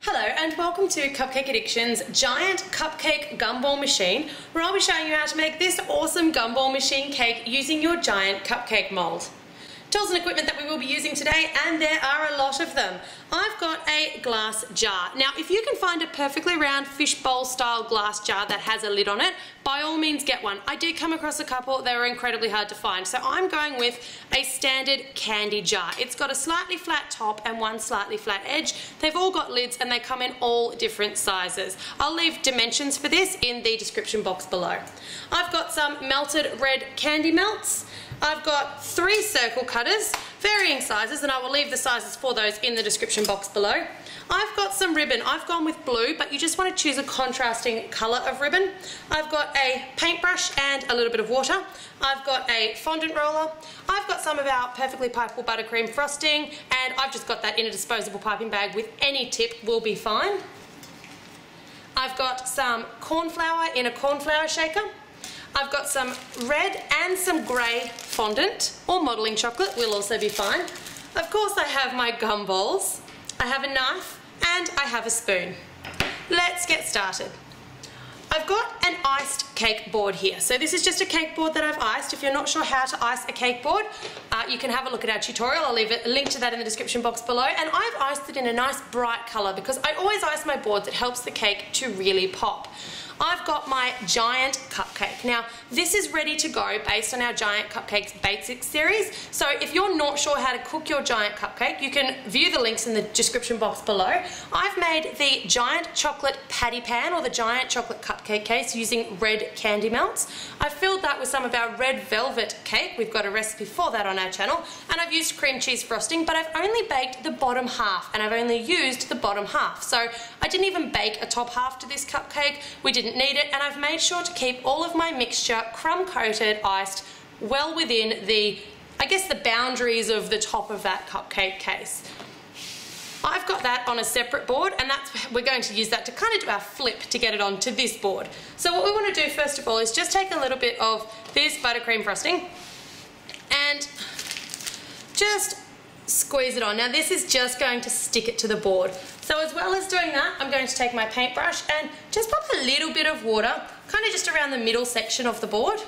Hello and welcome to Cupcake Addiction's giant cupcake gumball machine, where I'll be showing you how to make this awesome gumball machine cake using your giant cupcake mold. Tools and equipment that we will be using today, and there are a lot of them. I've got a glass jar. Now if you can find a perfectly round fishbowl style glass jar that has a lid on it, by all means get one. I did come across a couple, they were incredibly hard to find, so I'm going with a standard candy jar. It's got a slightly flat top and one slightly flat edge. They've all got lids and they come in all different sizes. I'll leave dimensions for this in the description box below. I've got some melted red candy melts. I've got 3 circle cutters, varying sizes, and I will leave the sizes for those in the description box below. I've got some ribbon. I've gone with blue, but you just want to choose a contrasting colour of ribbon. I've got a paintbrush and a little bit of water. I've got a fondant roller. I've got some of our perfectly pipeable buttercream frosting, and I've just got that in a disposable piping bag with any tip will be fine. I've got some cornflour in a cornflour shaker. I've got some red and some grey fondant, or modelling chocolate will also be fine. Of course I have my gumballs, I have a knife, and I have a spoon. Let's get started. I've got an iced cake board here. So this is just a cake board that I've iced. If you're not sure how to ice a cake board, you can have a look at our tutorial. I'll leave a link to that in the description box below. And I've iced it in a nice bright colour because I always ice my boards. It helps the cake to really pop. I've got my giant cupcake. Now, this is ready to go based on our Giant Cupcakes Basics series. So if you're not sure how to cook your giant cupcake, you can view the links in the description box below. I've made the giant chocolate patty pan, or the giant chocolate cupcake case, using red candy melts. I've filled that with some of our red velvet cake. We've got a recipe for that on our channel. And I've used cream cheese frosting, but I've only baked the bottom half, and I've only used the bottom half. So I didn't even bake a top half to this cupcake. We didn't need it, and I've made sure to keep all of my mixture crumb coated, iced, well within the, I guess, the boundaries of the top of that cupcake case. I've got that on a separate board, and we're going to use that to kind of do our flip to get it onto this board. So what we want to do first of all is just take a little bit of this buttercream frosting and just squeeze it on. Now this is just going to stick it to the board. So as well as doing that, I'm going to take my paintbrush and just pop a little bit of water, kind of just around the middle section of the board.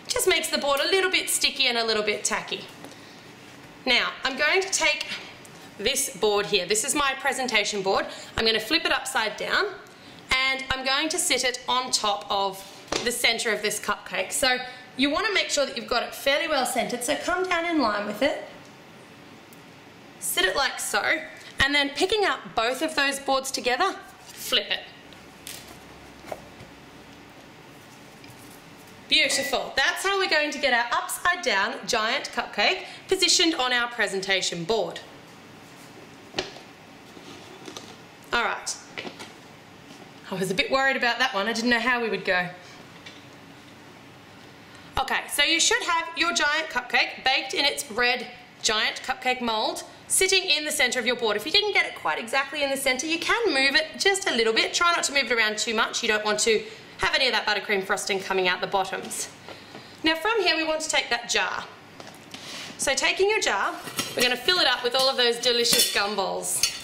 Just makes the board a little bit sticky and a little bit tacky. Now I'm going to take this board here. This is my presentation board. I'm going to flip it upside down, and I'm going to sit it on top of the center of this cupcake. So you want to make sure that you've got it fairly well centered, so come down in line with it. Sit it like so, and then picking up both of those boards together, flip it. Beautiful. That's how we're going to get our upside down giant cupcake positioned on our presentation board. Alright. I was a bit worried about that one. I didn't know how we would go. Okay, so you should have your giant cupcake baked in its red giant cupcake mold, sitting in the center of your board. If you didn't get it quite exactly in the center, you can move it just a little bit. Try not to move it around too much. You don't want to have any of that buttercream frosting coming out the bottoms. Now from here, we want to take that jar. So taking your jar, we're going to fill it up with all of those delicious gumballs.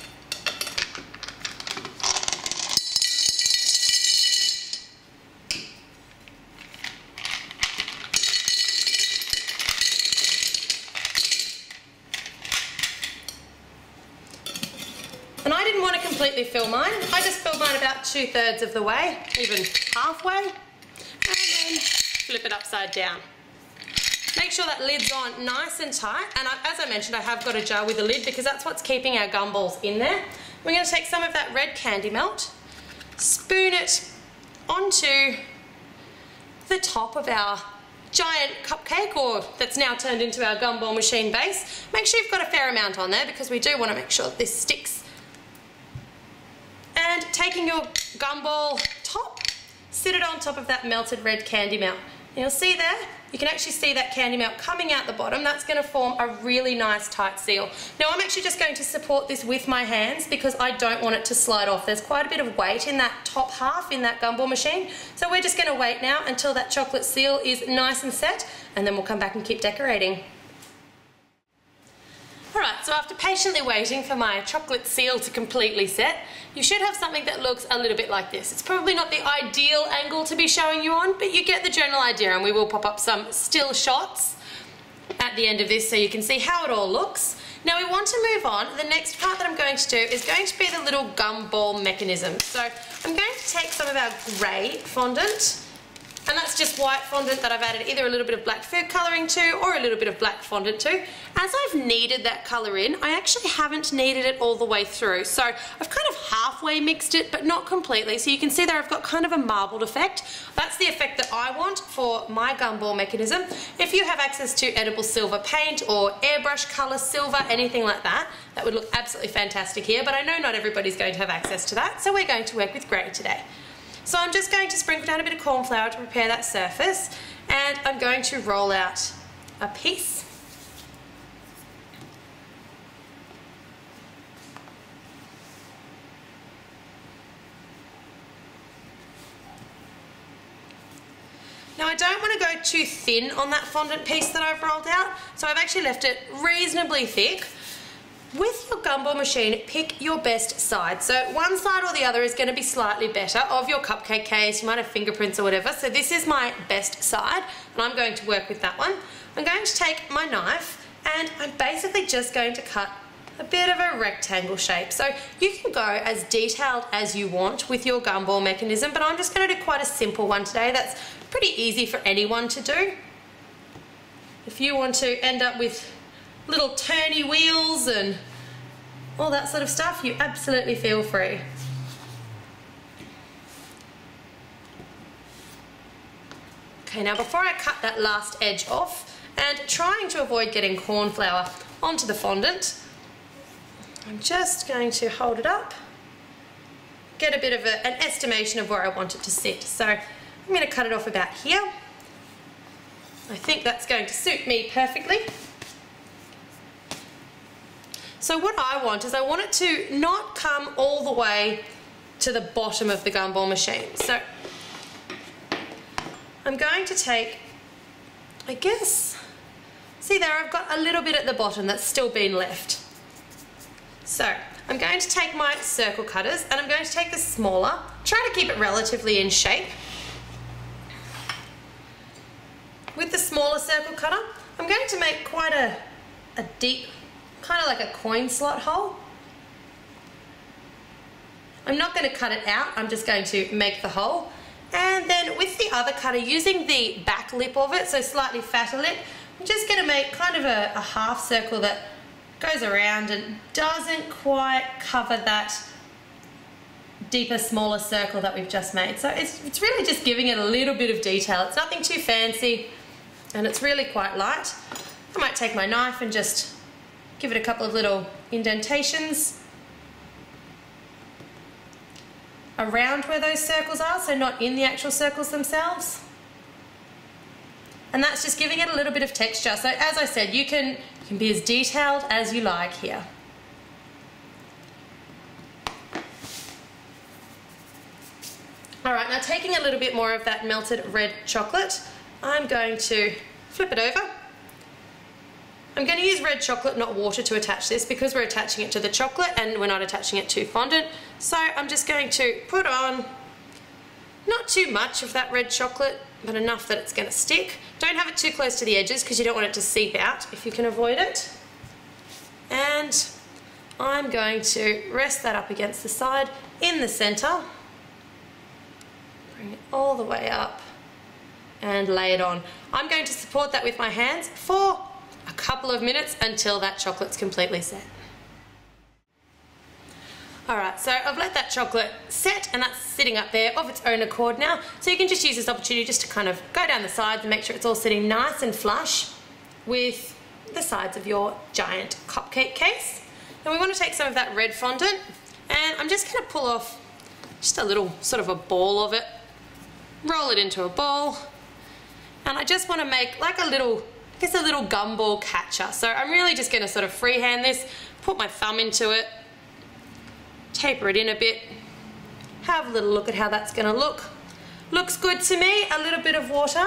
And I didn't want to completely fill mine. I just filled mine about 2/3 of the way, even halfway, and then flip it upside down. Make sure that lid's on nice and tight, and as I mentioned, I have got a jar with a lid because that's what's keeping our gumballs in there. We're going to take some of that red candy melt, spoon it onto the top of our giant cupcake, or that's now turned into our gumball machine base. Make sure you've got a fair amount on there because we do want to make sure that this sticks. And taking your gumball top, sit it on top of that melted red candy melt. And you'll see there, you can actually see that candy melt coming out the bottom. That's going to form a really nice tight seal. Now I'm actually just going to support this with my hands because I don't want it to slide off. There's quite a bit of weight in that top half in that gumball machine. So we're just going to wait now until that chocolate seal is nice and set, and then we'll come back and keep decorating. Alright, so after patiently waiting for my chocolate seal to completely set, you should have something that looks a little bit like this. It's probably not the ideal angle to be showing you on, but you get the general idea, and we will pop up some still shots at the end of this so you can see how it all looks. Now we want to move on. The next part that I'm going to do is going to be the little gumball mechanism. So I'm going to take some of our grey fondant, and that's just white fondant that I've added either a little bit of black food colouring to or a little bit of black fondant to. As I've kneaded that colour in, I actually haven't kneaded it all the way through. So I've kind of halfway mixed it, but not completely. So you can see there I've got kind of a marbled effect. That's the effect that I want for my gumball mechanism. If you have access to edible silver paint or airbrush colour silver, anything like that, that would look absolutely fantastic here. But I know not everybody's going to have access to that, so we're going to work with grey today. So I'm just going to sprinkle down a bit of cornflour to prepare that surface, and I'm going to roll out a piece. Now I don't want to go too thin on that fondant piece that I've rolled out, so I've actually left it reasonably thick. With your gumball machine, pick your best side. So one side or the other is going to be slightly better of your cupcake case. You might have fingerprints or whatever. So this is my best side, and I'm going to work with that one. I'm going to take my knife, and I'm basically just going to cut a bit of a rectangle shape. So you can go as detailed as you want with your gumball mechanism, but I'm just going to do quite a simple one today that's pretty easy for anyone to do. If you want to end up with little turny wheels and all that sort of stuff, you absolutely feel free. Okay, now before I cut that last edge off, and trying to avoid getting cornflour onto the fondant, I'm just going to hold it up, get a bit of an estimation of where I want it to sit. So I'm going to cut it off about here. I think that's going to suit me perfectly. So what I want is I want it to not come all the way to the bottom of the gumball machine. So I'm going to take, I guess, see there I've got a little bit at the bottom that's still been left. So I'm going to take my circle cutters, and I'm going to take the smaller, try to keep it relatively in shape. With the smaller circle cutter, I'm going to make quite a deep, kind of like a coin slot hole. I'm not going to cut it out, I'm just going to make the hole. And then with the other cutter, using the back lip of it, so slightly fatter lip, I'm just going to make kind of a half circle that goes around and doesn't quite cover that deeper, smaller circle that we've just made. So it's really just giving it a little bit of detail. It's nothing too fancy, and it's really quite light. I might take my knife and just give it a couple of little indentations around where those circles are, so not in the actual circles themselves. And that's just giving it a little bit of texture. So as I said, you can be as detailed as you like here. Alright, now taking a little bit more of that melted red chocolate, I'm going to flip it over. I'm going to use red chocolate, not water, to attach this because we're attaching it to the chocolate and we're not attaching it to fondant. So I'm just going to put on not too much of that red chocolate, but enough that it's going to stick. Don't have it too close to the edges because you don't want it to seep out if you can avoid it. And I'm going to rest that up against the side in the centre. Bring it all the way up and lay it on. I'm going to support that with my hands for a couple of minutes until that chocolate's completely set. Alright, so I've let that chocolate set and that's sitting up there of its own accord now. So you can just use this opportunity just to kind of go down the sides and make sure it's all sitting nice and flush with the sides of your giant cupcake case. Now we want to take some of that red fondant, and I'm just going to pull off just a little sort of a ball of it, roll it into a ball, and I just want to make like a little, I guess a little gumball catcher. So I'm really just going to sort of freehand this, put my thumb into it, taper it in a bit, have a little look at how that's going to look. Looks good to me. A little bit of water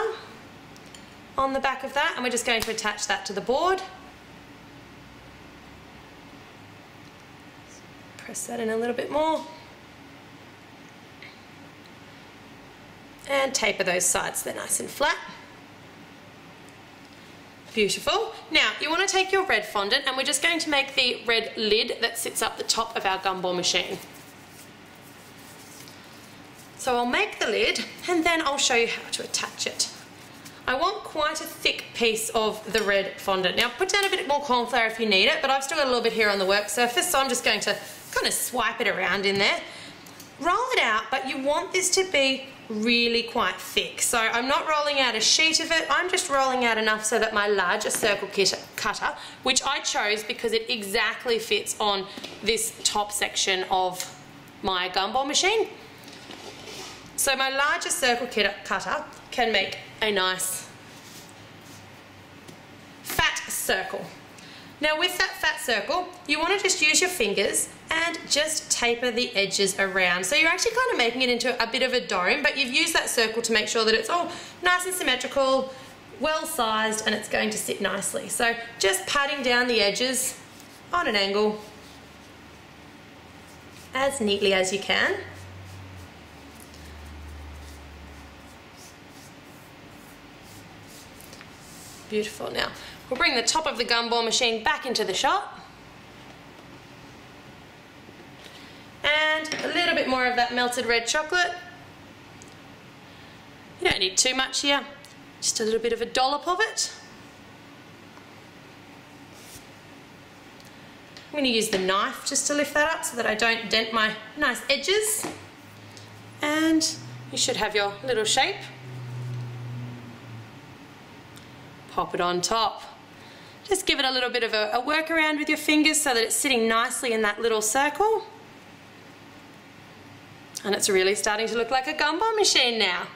on the back of that, and we're just going to attach that to the board. Press that in a little bit more. And taper those sides, they're nice and flat. Beautiful. Now you want to take your red fondant and we're just going to make the red lid that sits up the top of our gumball machine. So I'll make the lid and then I'll show you how to attach it. I want quite a thick piece of the red fondant. Now put down a bit more cornflour if you need it, but I've still got a little bit here on the work surface, so I'm just going to kind of swipe it around in there. Roll it out, but you want this to be really quite thick. So I'm not rolling out a sheet of it, I'm just rolling out enough so that my larger circle cutter, which I chose because it exactly fits on this top section of my gumball machine. So my larger circle cutter can make a nice fat circle. Now with that fat circle, you want to just use your fingers and just taper the edges around. So you're actually kind of making it into a bit of a dome, but you've used that circle to make sure that it's all nice and symmetrical, well sized, and it's going to sit nicely. So just patting down the edges on an angle as neatly as you can. Beautiful. Now we'll bring the top of the gumball machine back into the shot. And a little bit more of that melted red chocolate. You don't need too much here, just a little bit of a dollop of it. I'm going to use the knife just to lift that up so that I don't dent my nice edges. And you should have your little shape. Pop it on top. Just give it a little bit of a work around with your fingers so that it's sitting nicely in that little circle. And it's really starting to look like a gumball machine now.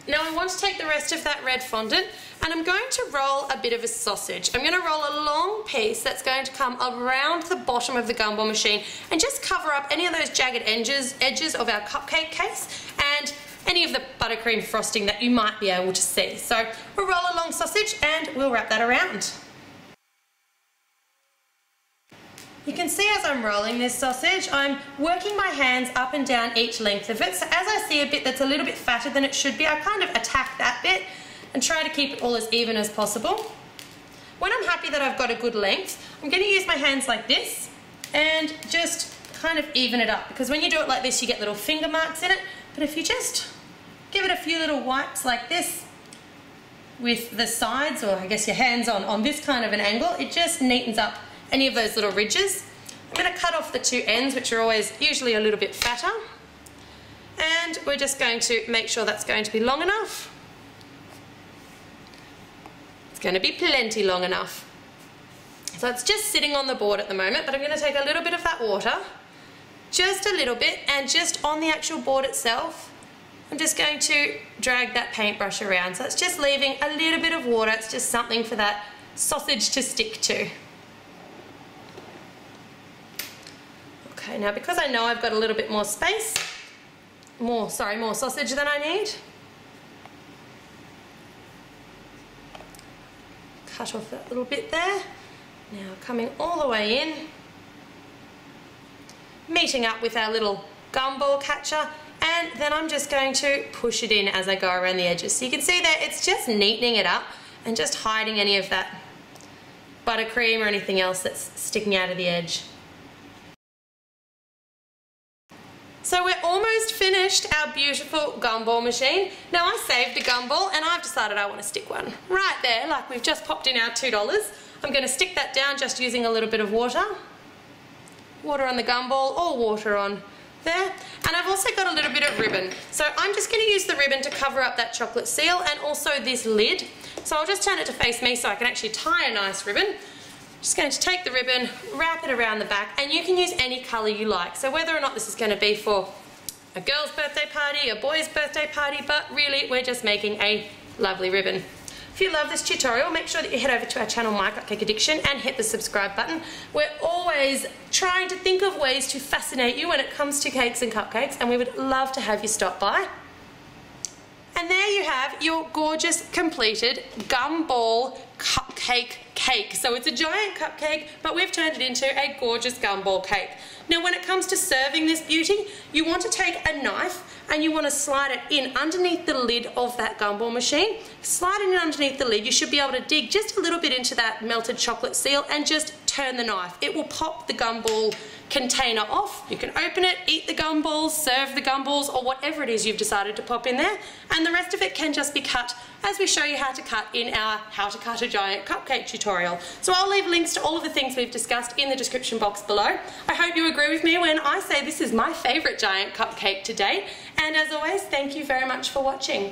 Now I want to take the rest of that red fondant and I'm going to roll a bit of a sausage. I'm going to roll a long piece that's going to come around the bottom of the gumball machine and just cover up any of those jagged edges of our cupcake case and any of the buttercream frosting that you might be able to see. So we'll roll a long sausage and we'll wrap that around. You can see as I'm rolling this sausage, I'm working my hands up and down each length of it. So as I see a bit that's a little bit fatter than it should be, I kind of attack that bit and try to keep it all as even as possible. When I'm happy that I've got a good length, I'm going to use my hands like this and just kind of even it up, because when you do it like this you get little finger marks in it, but if you just give it a few little wipes like this with the sides, or I guess your hands on this kind of an angle, it just neatens up any of those little ridges. I'm going to cut off the two ends, which are always usually a little bit fatter, and we're just going to make sure that's going to be long enough. It's going to be plenty long enough. So it's just sitting on the board at the moment, but I'm going to take a little bit of that water, just a little bit, and just on the actual board itself, I'm just going to drag that paintbrush around. So it's just leaving a little bit of water, it's just something for that sausage to stick to. Okay, now because I know I've got a little bit more space, more sausage than I need, cut off that little bit there. Now coming all the way in, meeting up with our little gumball catcher, and then I'm just going to push it in as I go around the edges. So you can see there, it's just neatening it up and just hiding any of that buttercream or anything else that's sticking out of the edge. So we're almost finished our beautiful gumball machine. Now I saved a gumball and I've decided I want to stick one right there, like we've just popped in our $2. I'm going to stick that down just using a little bit of water. Water on the gumball or water on there. And I've also got a little bit of ribbon. So I'm just going to use the ribbon to cover up that chocolate seal and also this lid. So I'll just turn it to face me so I can actually tie a nice ribbon. Just going to take the ribbon, wrap it around the back, and you can use any colour you like. So whether or not this is going to be for a girl's birthday party, a boy's birthday party, but really we're just making a lovely ribbon. If you love this tutorial, make sure that you head over to our channel MyCupcakeAddiction and hit the subscribe button. We're always trying to think of ways to fascinate you when it comes to cakes and cupcakes, and we would love to have you stop by. And there you have your gorgeous completed Gumball cupcake cake. cake. So it's a giant cupcake, but we've turned it into a gorgeous gumball cake. Now when it comes to serving this beauty, you want to take a knife and you want to slide it in underneath the lid of that gumball machine. Slide it in underneath the lid. You should be able to dig just a little bit into that melted chocolate seal and just turn the knife. It will pop the gumball container off. You can open it, eat the gumballs, serve the gumballs, or whatever it is you've decided to pop in there, and the rest of it can just be cut as we show you how to cut in our How to Cut a Giant Cupcake tutorial. So I'll leave links to all of the things we've discussed in the description box below. I hope you agree with me when I say this is my favourite giant cupcake to date, and as always, thank you very much for watching.